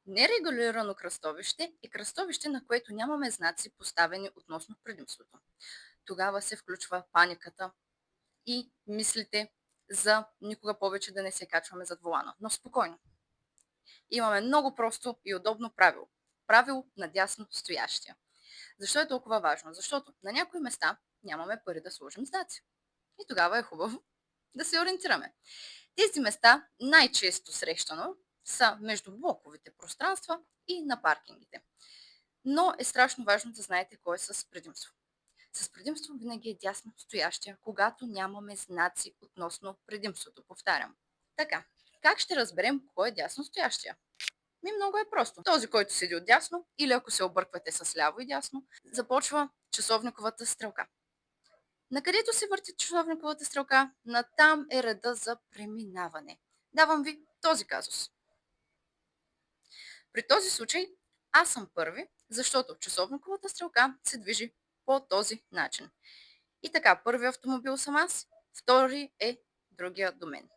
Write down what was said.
Нерегулирано кръстовище е кръстовище, на което нямаме знаци поставени относно предимството. Тогава се включва паниката и мислите за никога повече да не се качваме зад волана. Но спокойно. Имаме много просто и удобно правило. Правило на дясно стоящия. Защо е толкова важно? Защото на някои места нямаме пари да сложим знаци. И тогава е хубаво да се ориентираме. Тези места най-често срещано са между блоковите пространства и на паркингите. Но е страшно важно да знаете кой е с предимство. С предимство винаги е дясно стоящия, когато нямаме знаци относно предимството, повтарям. Така, как ще разберем кой е дясно стоящия? Много е просто. Този, който седи от дясно, или ако се обърквате с ляво и дясно, започва часовниковата стрелка. Накъдето се върти часовниковата стрелка, натам е реда за преминаване. Давам ви този казус. При този случай аз съм първи, защото часовниковата стрелка се движи по този начин. И така, първи автомобил съм аз, втори е другия до мен.